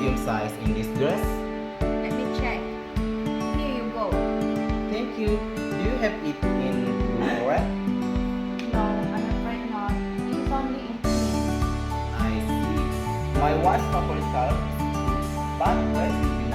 medium size in this dress? Let me check. Here you go. Thank you. Do you have it in blue or red? No, I'm afraid not. It is only in pink. I see. My wife's favorite color is blue, but red is